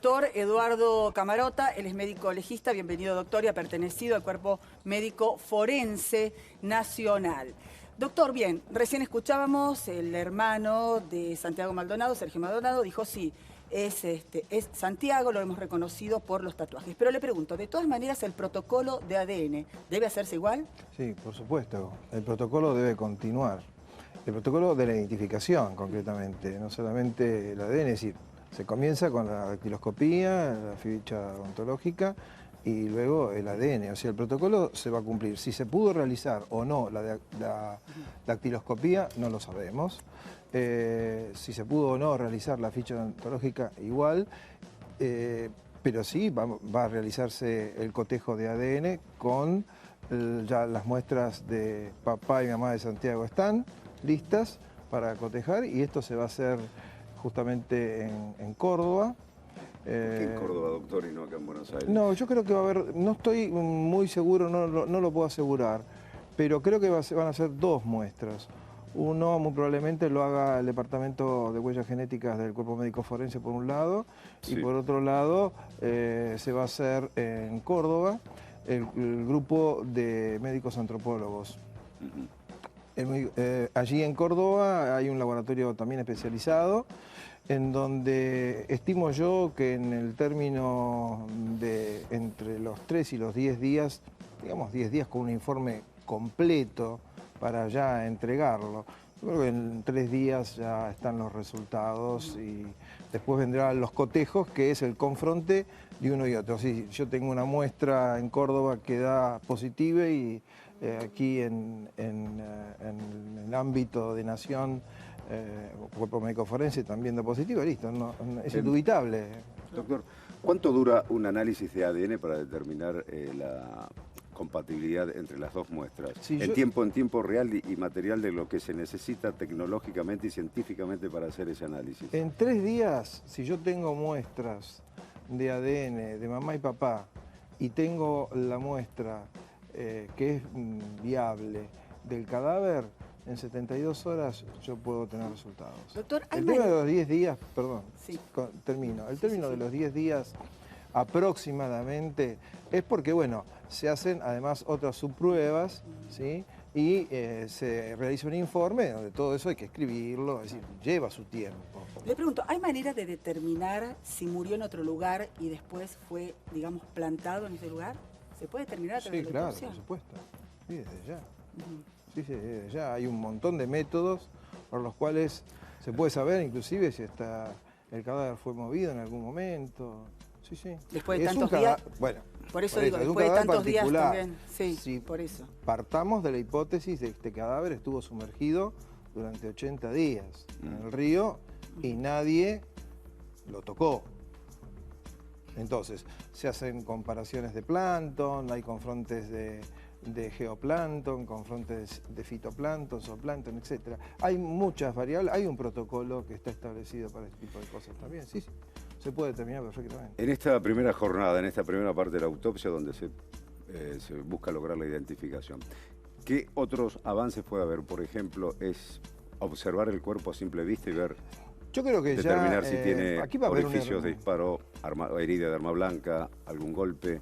Doctor Eduardo Camarota, él es médico legista, bienvenido doctor, y ha pertenecido al Cuerpo Médico Forense Nacional. Doctor, bien, recién escuchábamos el hermano de Santiago Maldonado, Sergio Maldonado, dijo sí, es Santiago, lo hemos reconocido por los tatuajes. Pero le pregunto, de todas maneras, ¿el protocolo de ADN debe hacerse igual? Sí, por supuesto, el protocolo debe continuar. El protocolo de la identificación, concretamente, no solamente el ADN, es decir, se comienza con la dactiloscopía, la ficha ontológica y luego el ADN. O sea, el protocolo se va a cumplir. Si se pudo realizar o no la dactiloscopía, no lo sabemos. Si se pudo o no realizar la ficha ontológica, igual. Pero sí va a realizarse el cotejo de ADN con ya las muestras de papá y mamá de Santiago están listas para cotejar y esto se va a hacer justamente en Córdoba. ¿Por qué en Córdoba, doctor, y no acá en Buenos Aires? No, yo creo que va a haber, no estoy muy seguro, no lo puedo asegurar, pero creo que van a ser dos muestras. Uno muy probablemente lo haga el Departamento de Huellas Genéticas del Cuerpo Médico Forense por un lado, sí, y por otro lado se va a hacer en Córdoba el grupo de médicos antropólogos. Allí en Córdoba hay un laboratorio también especializado en donde estimo yo que en el término de entre los 3 y los 10 días, digamos 10 días con un informe completo para ya entregarlo. Yo creo que en 3 días ya están los resultados y después vendrán los cotejos, que es el confronte de uno y otro. Sí, yo tengo una muestra en Córdoba que da positiva y aquí en el ámbito de Nación, Cuerpo Médico Forense también da positivo, listo, es indubitable. Doctor, ¿cuánto dura un análisis de ADN para determinar la compatibilidad entre las dos muestras? Sí, en tiempo real y material de lo que se necesita tecnológicamente y científicamente para hacer ese análisis. En 3 días, si yo tengo muestras de ADN de mamá y papá y tengo la muestra que es viable del cadáver, en 72 horas yo puedo tener resultados. Doctor, el tema de los 10 días, perdón, sí. Termino. El término de los 10 días aproximadamente es porque, bueno, se hacen además otras subpruebas, ¿sí? Y se realiza un informe donde todo eso hay que escribirlo, es decir, lleva su tiempo. Le pregunto, ¿hay manera de determinar si murió en otro lugar y después fue, digamos, plantado en ese lugar? ¿Se puede determinar a través Sí, de la claro, autopsia? por supuesto. Sí, desde ya. Sí, desde ya. Hay un montón de métodos por los cuales se puede saber inclusive si el cadáver fue movido en algún momento. Sí, sí. Después de tantos días. Bueno, por eso digo, después de tantos días también. Sí, sí, por eso. Partamos de la hipótesis de que este cadáver estuvo sumergido durante 80 días en el río y nadie lo tocó. Entonces, se hacen comparaciones de plancton, hay confrontes de geoplancton, confrontes de fitoplancton, zooplancton, etc. Hay muchas variables, hay un protocolo que está establecido para este tipo de cosas también, sí, se puede determinar perfectamente. En esta primera jornada, en esta primera parte de la autopsia donde se busca lograr la identificación, ¿qué otros avances puede haber? Por ejemplo, es observar el cuerpo a simple vista y ver... Yo creo que determinar ya, si tiene aquí va a haber orificios de disparo, herida de arma blanca, algún golpe.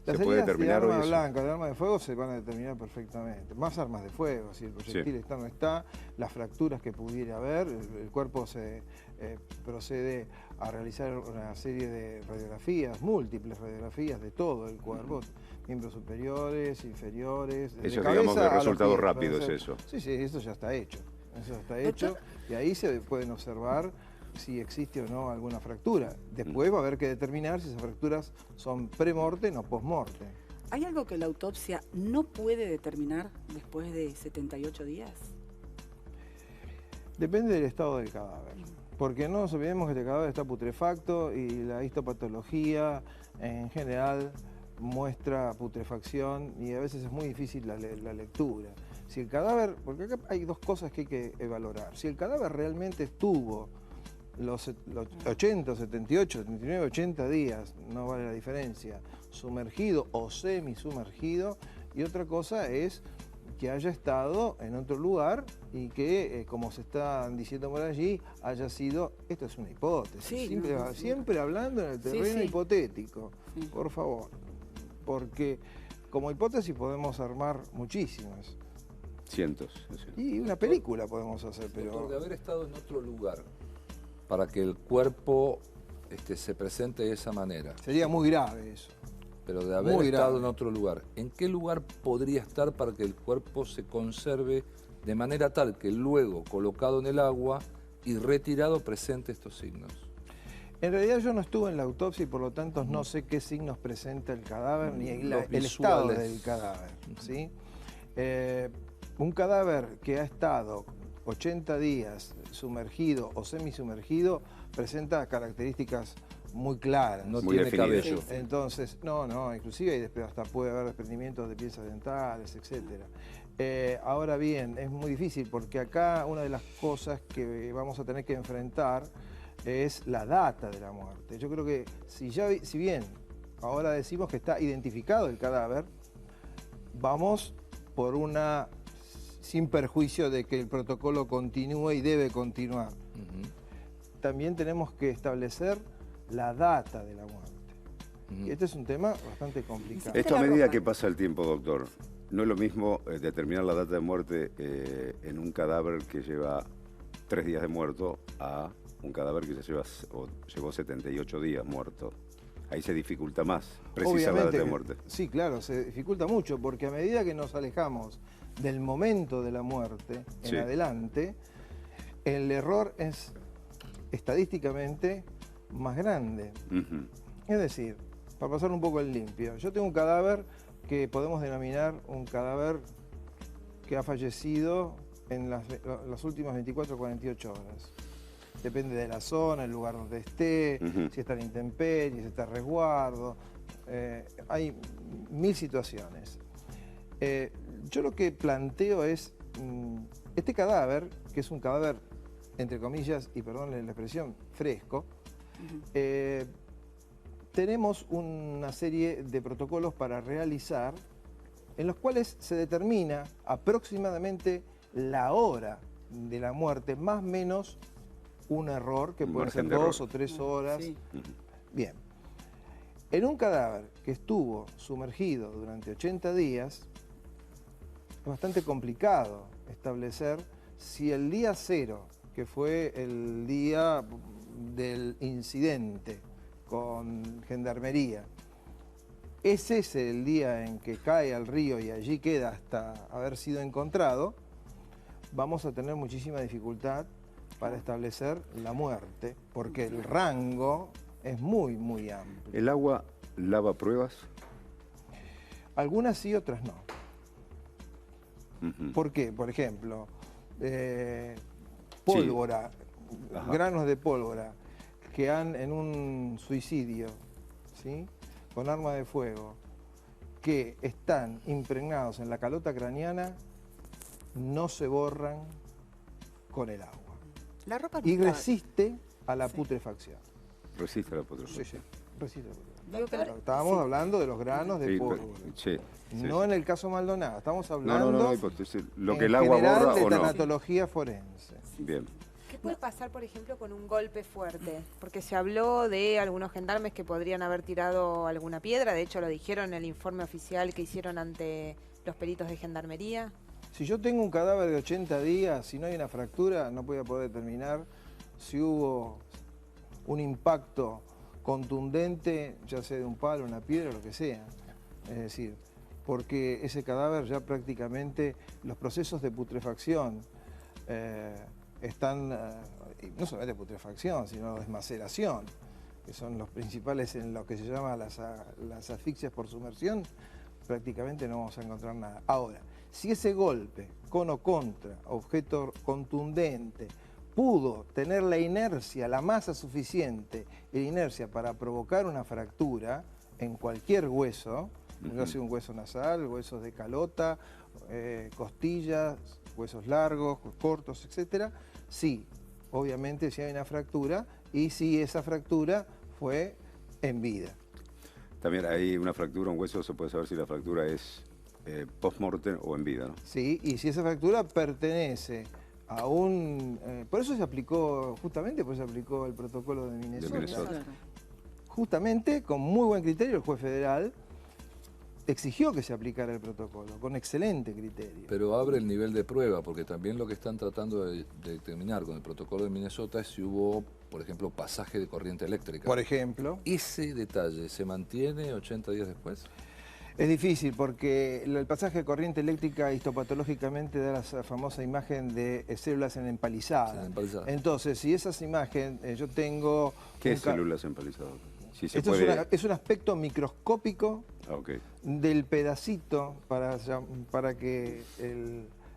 Las ¿Se puede determinar de hoy arma eso? blanca, de arma de fuego se van a determinar perfectamente. Más armas de fuego, si el proyectil Sí. está o no está, las fracturas que pudiera haber, el cuerpo se procede a realizar una serie de radiografías, múltiples radiografías de todo el cuerpo, miembros superiores, inferiores, Eso, digamos, de resultados rápidos, eso. Sí, sí, eso ya está hecho. Eso está hecho y ahí se pueden observar si existe o no alguna fractura. Después va a haber que determinar si esas fracturas son pre-mortem o post-mortem. ¿Hay algo que la autopsia no puede determinar después de 78 días? Depende del estado del cadáver. Porque no nos olvidemos que este cadáver está putrefacto y la histopatología en general muestra putrefacción y a veces es muy difícil la lectura. Si el cadáver, porque acá hay dos cosas que hay que valorar. Si el cadáver realmente estuvo los 80, 78, 79, 80 días, no vale la diferencia, sumergido o semisumergido, y otra cosa es que haya estado en otro lugar y que, como se está diciendo por allí, haya sido, esto es una hipótesis, Sí, siempre hablando en el terreno sí. hipotético, Sí. por favor, porque como hipótesis podemos armar muchísimas. Cientos. Es decir. Y una película podemos hacer, Doctor, pero... de haber estado en otro lugar para que el cuerpo se presente de esa manera, Sería muy grave eso. pero de haber Muy estado grave. en otro lugar, ¿en qué lugar podría estar para que el cuerpo se conserve de manera tal que luego, colocado en el agua y retirado, presente estos signos? En realidad yo no estuve en la autopsia y por lo tanto no sé qué signos presenta el cadáver ni el estado visuales. del cadáver. ¿Sí? Un cadáver que ha estado 80 días sumergido o semisumergido presenta características muy claras. No Muy tiene definido. cabello. Sí. Entonces, no, inclusive hasta puede haber desprendimientos de piezas dentales, etc. Ahora bien, es muy difícil porque acá una de las cosas que vamos a tener que enfrentar es la data de la muerte. Yo creo que si bien ahora decimos que está identificado el cadáver, vamos por una, sin perjuicio de que el protocolo continúe y debe continuar. Ujú, También tenemos que establecer la data de la muerte. ujú. Y este es un tema bastante complicado. Esto a la medida ropa. que pasa el tiempo, doctor, no es lo mismo determinar la data de muerte en un cadáver que lleva 3 días de muerto a un cadáver que llevó 78 días muerto. Ahí se dificulta más precisar la data de muerte. Sí, claro, se dificulta mucho porque a medida que nos alejamos del momento de la muerte en Sí. adelante, el error es estadísticamente más grande. Ujú. Es decir, para pasar un poco el limpio, yo tengo un cadáver que podemos denominar un cadáver que ha fallecido en las últimas 24 o 48 horas. Depende de la zona, el lugar donde esté, Ujú. si está en intemperie, si está a resguardo. Hay 1000 situaciones. Yo lo que planteo es, este cadáver, que es un cadáver, entre comillas, y perdón la expresión, fresco, tenemos una serie de protocolos para realizar en los cuales se determina aproximadamente la hora de la muerte, más o menos un error, que Un puede ser margen de 2 error. o 3 horas. Sí. Bien. En un cadáver que estuvo sumergido durante 80 días, es bastante complicado establecer si el día 0, que fue el día del incidente con Gendarmería, es ese el día en que cae al río y allí queda hasta haber sido encontrado, vamos a tener muchísima dificultad para establecer la muerte, porque el rango es muy, muy amplio. ¿El agua lava pruebas? Algunas sí, otras no. Ujú. ¿Por qué? Por ejemplo, pólvora, Ajá. granos de pólvora que han en un suicidio, ¿sí?, con arma de fuego, que están impregnados en la calota craneana, no se borran con el agua. La ropa no Y está- resiste a la Sí. putrefacción. Resiste la putrefacción. Sí, resiste a la putrefacción. Digo que la- Estábamos sí. hablando de los granos de Sí, pólvora. sí, sí. No en el caso Maldonado, estamos hablando No, hipótesis. Lo en que el agua general borra de o no. tanatología forense. Bien. ¿Qué puede pasar, por ejemplo, con un golpe fuerte? Porque se habló de algunos gendarmes que podrían haber tirado alguna piedra, de hecho lo dijeron en el informe oficial que hicieron ante los peritos de gendarmería. Si yo tengo un cadáver de 80 días, si no hay una fractura, no voy a poder determinar si hubo un impacto contundente, ya sea de un palo, una piedra, lo que sea. Es decir, porque ese cadáver ya prácticamente, los procesos de putrefacción están, y no solamente putrefacción, sino desmaceración, que son los principales en lo que se llama las asfixias por sumersión, prácticamente no vamos a encontrar nada. Ahora, si ese golpe, con o contra, objeto contundente, pudo tener la inercia, la masa suficiente y la inercia para provocar una fractura en cualquier hueso, no sea un hueso nasal, huesos de calota, costillas, huesos largos, cortos, etcétera, sí, obviamente si hay una fractura y si esa fractura fue en vida. También hay una fractura, un hueso, se puede saber si la fractura es post-mortem o en vida, ¿no? Sí, y si esa fractura pertenece a un... por eso se aplicó, justamente por eso se aplicó el protocolo de Minnesota. De Minnesota. Claro. Justamente, con muy buen criterio, el juez federal exigió que se aplicara el protocolo, con excelente criterio. Pero abre el nivel de prueba, porque también lo que están tratando de determinar con el protocolo de Minnesota es si hubo, por ejemplo, pasaje de corriente eléctrica. Por ejemplo, ¿Ese detalle se mantiene 80 días después? es difícil porque el pasaje de corriente eléctrica histopatológicamente da la famosa imagen de células en empalizada. Sí, empalizada. Entonces, si esas imágenes, yo tengo... ¿Qué un es ca- células empalizadas? Si se Esto puede... es un aspecto microscópico Ah, ok. del pedacito para que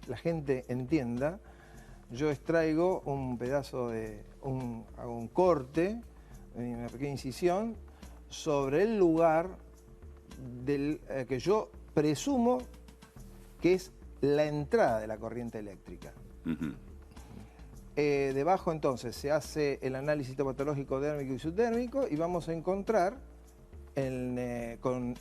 la gente entienda. Yo extraigo un pedazo hago un corte, una pequeña incisión, sobre el lugar que yo presumo que es la entrada de la corriente eléctrica. Ujú. Debajo entonces se hace el análisis histopatológico dérmico y subdérmico y vamos a encontrar con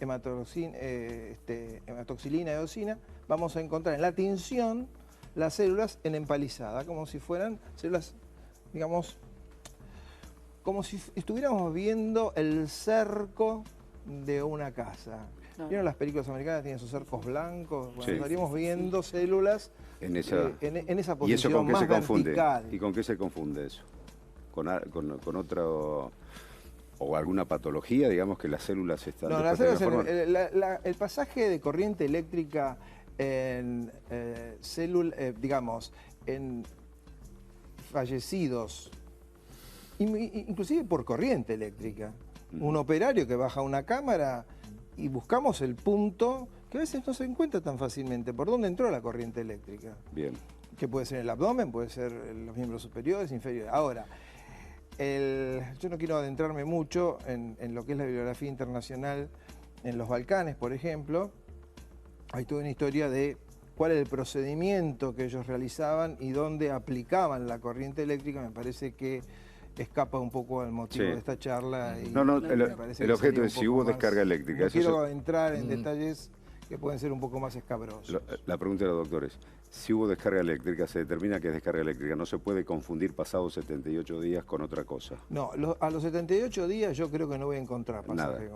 hematoxilina y eosina, vamos a encontrar en la tinción las células en empalizada, como si fueran células, digamos, como si estuviéramos viendo el cerco de una casa. Claro. ¿Vieron las películas americanas? Tienen sus cercos blancos. Bueno, Sí. estaríamos viendo células En esa... en esa ¿Y eso posición con qué más se confunde? vertical. ¿Y con qué se confunde eso? ¿Con otro... o alguna patología, digamos, que las células están... No, después las de células, alguna forma- el pasaje de corriente eléctrica en digamos, en fallecidos, inclusive por corriente eléctrica. Un operario que baja una cámara y buscamos el punto que a veces no se encuentra tan fácilmente. ¿Por dónde entró la corriente eléctrica? Bien. Que puede ser el abdomen, puede ser los miembros superiores, inferiores. Ahora, yo no quiero adentrarme mucho en lo que es la bibliografía internacional en los Balcanes, por ejemplo. Hay toda una historia de cuál era el procedimiento que ellos realizaban y dónde aplicaban la corriente eléctrica. Me parece que escapa un poco al motivo Sí. de esta charla. Y No, no, me parece el que objeto sería es un si poco hubo más- descarga eléctrica. No Eso quiero entrar en Mm. detalles que pueden ser un poco más escabrosos. La pregunta de los doctores, si hubo descarga eléctrica, se determina que es descarga eléctrica, no se puede confundir pasados 78 días con otra cosa. No, a los 78 días yo creo que no voy a encontrar Nada. pasaje.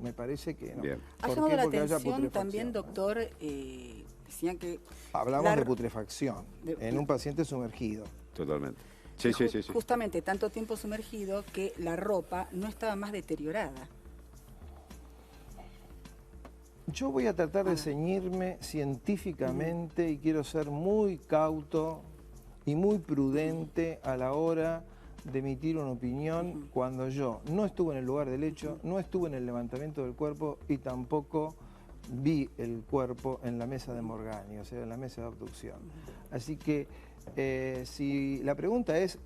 Me parece que no. Bien. Ha ¿Por llamado qué? la Porque haya atención putrefacción, también, ¿no? doctor, decían que... Hablamos la- de putrefacción en un paciente sumergido. Totalmente. Sí, sí, sí, sí. Justamente tanto tiempo sumergido que la ropa no estaba más deteriorada. Yo voy a tratar de ceñirme científicamente y quiero ser muy cauto y muy prudente a la hora de emitir una opinión cuando yo no estuve en el lugar del hecho, no estuve en el levantamiento del cuerpo y tampoco vi el cuerpo en la mesa de Morgani, o sea, en la mesa de abducción. Así que si la pregunta es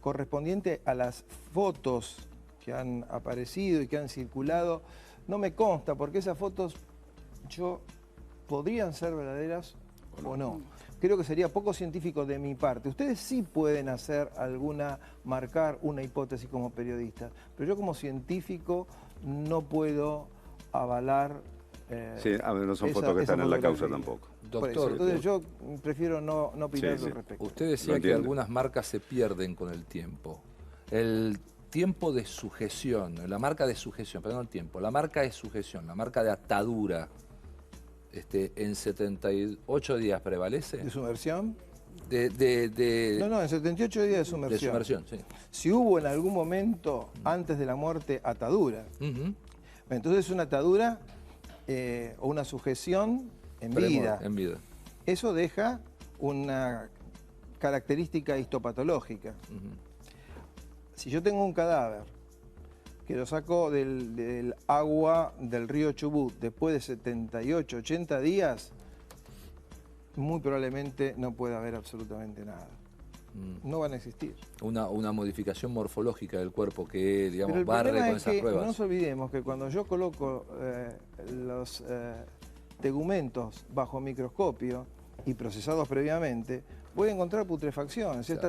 correspondiente a las fotos que han aparecido y que han circulado, no me consta, porque esas fotos podrían ser verdaderas o no. Creo que sería poco científico de mi parte. Ustedes sí pueden marcar una hipótesis como periodistas, pero yo como científico no puedo avalar. Sí, a ver, no son esa- fotos que esa están en la causa fotografía. tampoco. Por eso. Doctor, Entonces yo prefiero no opinar Sí, al sí. respecto. usted Lo decía que entiendo. algunas marcas se pierden con el tiempo. El tiempo de sujeción, la marca de sujeción, perdón, el tiempo, la marca de sujeción, la marca de atadura, en 78 días prevalece. ¿De sumersión? No, En 78 días de de sumersión. sumersión, sí. Si hubo en algún momento, antes de la muerte, atadura, Ujú. entonces es una atadura o una sujeción en vida. En vida. Eso deja una característica histopatológica. Ujú. Si yo tengo un cadáver que lo saco del agua del río Chubut después de 78, 80 días, muy probablemente no puede haber absolutamente nada. No van a existir. Una modificación morfológica del cuerpo que, digamos, Pero el barre problema con es esas que pruebas. no nos olvidemos que cuando yo coloco los tegumentos bajo microscopio y procesados previamente, voy a encontrar putrefacción. O sea,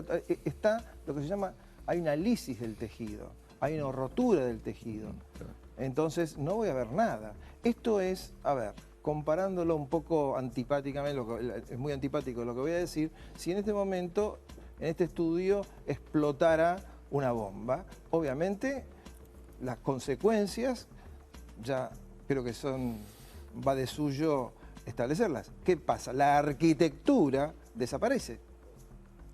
está lo que se llama, hay una lisis del tejido, hay una rotura del tejido. Claro. Entonces no voy a ver nada. Esto es, a ver, comparándolo un poco antipáticamente, es muy antipático lo que voy a decir, si en este momento, en este estudio, explotara una bomba, obviamente las consecuencias ya creo que va de suyo establecerlas. ¿Qué pasa? La arquitectura desaparece.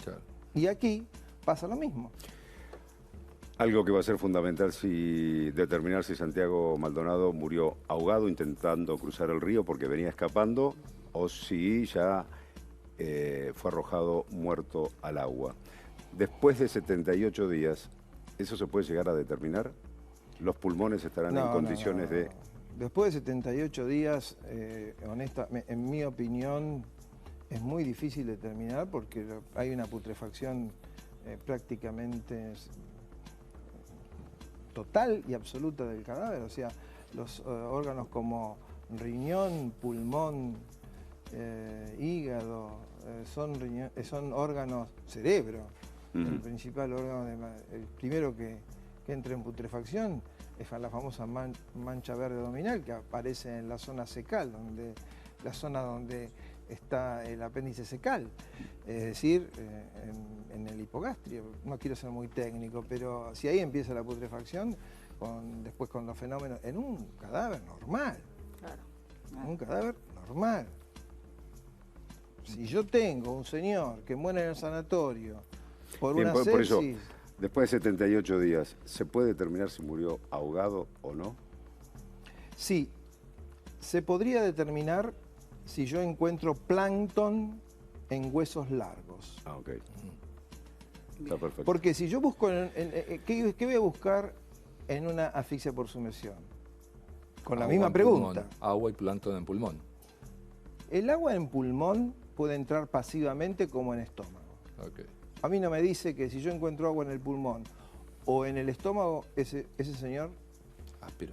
Claro. Y aquí pasa lo mismo. Algo que va a ser fundamental si determinar si Santiago Maldonado murió ahogado intentando cruzar el río porque venía escapando o si ya fue arrojado muerto al agua. Después de 78 días, ¿eso se puede llegar a determinar? ¿Los pulmones estarán en condiciones de...? Después de 78 días, en mi opinión, es muy difícil determinar porque hay una putrefacción prácticamente total y absoluta del cadáver. O sea, los órganos como riñón, pulmón, hígado, son órganos, cerebro, el principal órgano, el primero que entra en putrefacción es la famosa mancha verde abdominal que aparece en la zona cecal, la zona donde está el apéndice cecal, es decir, en el hipogastrio. No quiero ser muy técnico, pero si ahí empieza la putrefacción, después con los fenómenos, en un cadáver normal, en un cadáver normal. Si yo tengo un señor que muere en el sanatorio por una sepsis... Por eso, después de 78 días, ¿se puede determinar si murió ahogado o no? Sí, se podría determinar si yo encuentro plancton en huesos largos. Ah, ok. Está perfecto. Porque si yo busco, ¿qué voy a buscar en una asfixia por sumersión? Con la misma pregunta. Pulmón, agua y plancton en pulmón. El agua en pulmón puede entrar pasivamente como en estómago. Okay. A mí no me dice que si yo encuentro agua en el pulmón o en el estómago, ese señor Aspiro.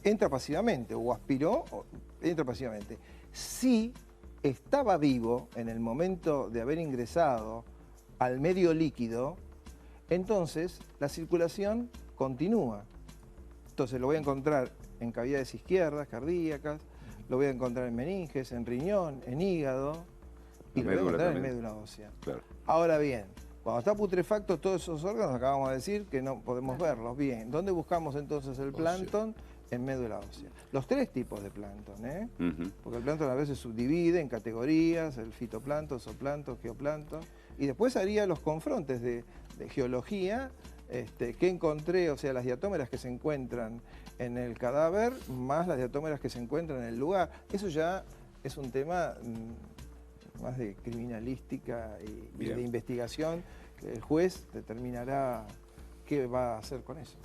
entra pasivamente o aspiró, entra pasivamente. Si estaba vivo en el momento de haber ingresado al medio líquido, entonces la circulación continúa. Entonces lo voy a encontrar en cavidades izquierdas, cardíacas, lo voy a encontrar en meninges, en riñón, en hígado y lo voy a encontrar en médula ósea. Claro. Ahora bien, cuando está putrefacto todos esos órganos, acabamos de decir que no podemos verlos. Bien, ¿dónde buscamos entonces el plancton? En médula ósea. Los tres tipos de plancton, ¿eh? Porque el plancton a veces se subdivide en categorías, el fitoplancton, zooplancton, geoplancton, y después haría los confrontes de geología, que encontré, o sea, las diatómeras que se encuentran en el cadáver, más las diatómeras que se encuentran en el lugar. Eso ya es un tema más de criminalística y de investigación, que el juez determinará qué va a hacer con eso.